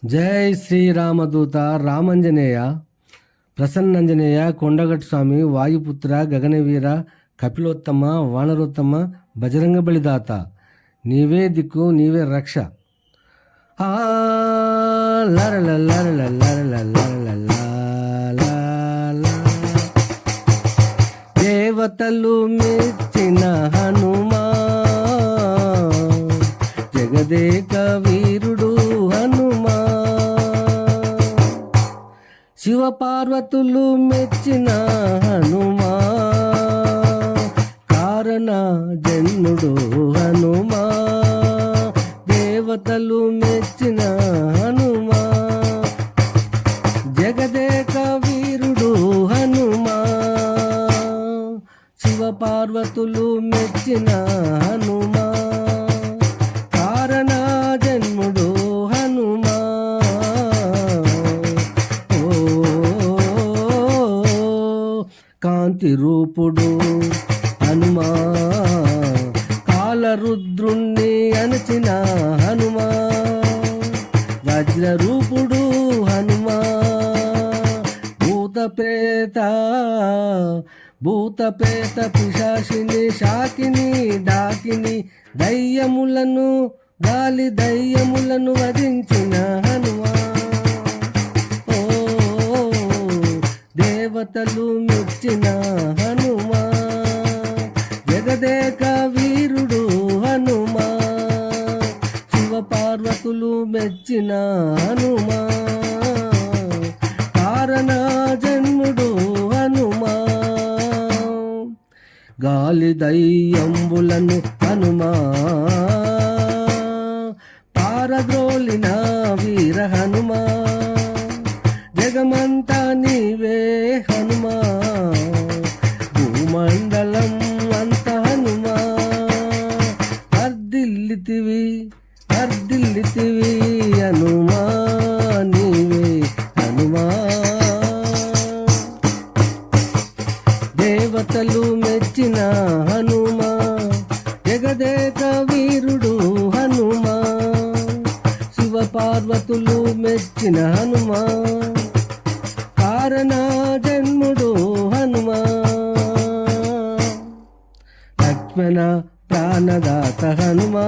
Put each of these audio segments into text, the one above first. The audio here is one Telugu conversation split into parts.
జై శ్రీరామదూత రామంజనేయ, ప్రసన్నంజనేయ, కొండగట్టు స్వామి, వాయుపుత్ర, గగనవీర, కపిలోత్తమ, వానరోత్తమ, బజరంగ బలిదాత, నీవే దిక్కు, నీవే రక్ష. ఆ లరల లరల లరల లరల లాలా. దేవతలు మెచ్చిన హనుమా, జగదేక వీరుడు హనుమా. శివపార్వతులు మెచ్చిన హనుమా, కారణ జన్ముడు హనుమా. దేవతలు మెచ్చిన హనుమా, జగదేక వీరుడు హనుమా. శివపార్వతులు మెచ్చిన హనుమా, కారణ జన్ముడు హనుమా. కాంతి రూపుడు హనుమా, కాలరుద్రుణ్ణి అణచిన హనుమా. వజ్రరూపుడు హనుమా, భూత ప్రేత పిశాచిని శాకిని డాకిని దయ్యములను గాలి దయ్యములను వధించిన హనుమా. ఓ దేవతలు మెచ్చిన హనుమా, జగదేక వీరుడు హనుమా. శివపార్వతులు మెచ్చిన హనుమా, కారణ జన్ముడు హనుమా. గాలి దయ్యంబులను హనుమా, పారద్రోలిన వీర హనుమా. జగమంతా నీవే హనుమా, భూమండలం అంత హనుమా. వర్ధిల్లితివి హనుమా, నీవే హనుమా. దేవతలు మెచ్చిన హనుమా, జగదేక వీరుడు హనుమా. శివపార్వతులు మెచ్చిన హనుమా, కారణ జన్ముడు హనుమా. లక్ష్మణ ప్రాణదాత హనుమా,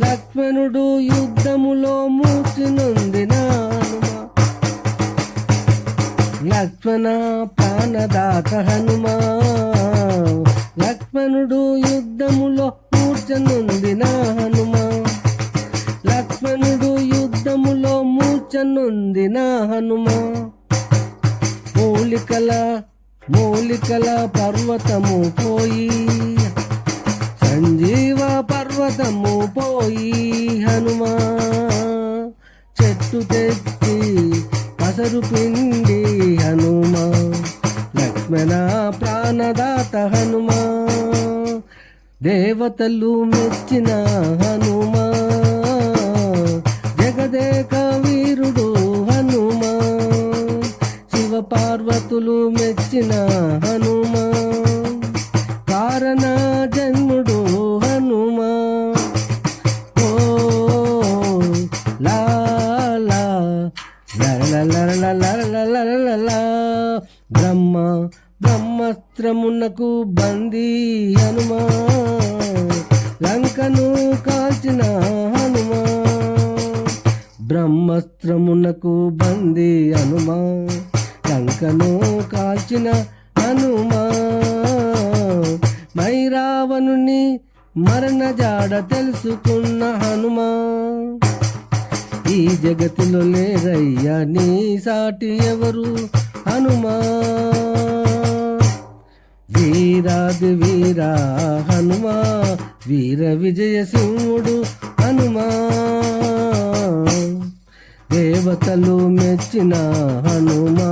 లక్ష్మణుడు యుద్ధములో మూర్ఛి నొందిన హనుమా. లక్ష్మణ ప్రాణదాత హనుమా, లక్ష్మణుడు యుద్ధములో మూర్ఛి నొందిన హనుమా. లక్ష్మణుడు యుద్ధములో మూర్ఛి నొందిన హనుమా. మూలికల పర్వతము పోయి, సంజీవ పర్వతము పోయి హనుమా. చెట్టు తెచ్చి పసరు పిండి హనుమా, లక్ష్మణ ప్రాణదాత హనుమా. దేవతలు మెచ్చిన హనుమా, జగదేక వీరుడు హనుమా. శివపార్వతులు మెచ్చిన హనుమా, కారణ జన్ముడు హనుమా. ఓ లా లా లరల లరల. బ్రహ్మాస్త్రమునకు బందీ హనుమా, లంకను కాల్చిన హనుమా. బ్రహ్మాస్త్రమునకు బందీ హనుమా, లంకను కాల్చిన హనుమా. మైరావణుని మరణ జాడ తెలుసుకున్న హనుమా. ఈ జగతిలో లేరయ్యా నీ సాటి ఎవరు హనుమా. వీరాది వీరా హనుమా, వీర విజయ సింహుడు హనుమా. దేవతలు మెచ్చిన హనుమా,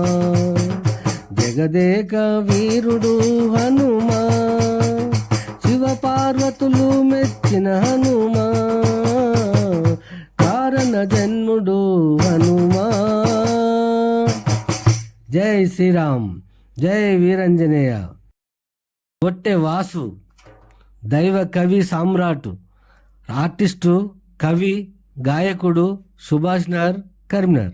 జగదేక వీరుడు హనుమా. శివపార్వతులు మెచ్చిన హనుమా, కారణ జన్ముడు హనుమా. జై శ్రీరామ్, జై వీరంజనేయ. కొట్టె వాసు దైవ కవి సామ్రాటు, ఆర్టిస్టు, కవి, గాయకుడు, సుభాష్ నగర్, కరీంనగర్.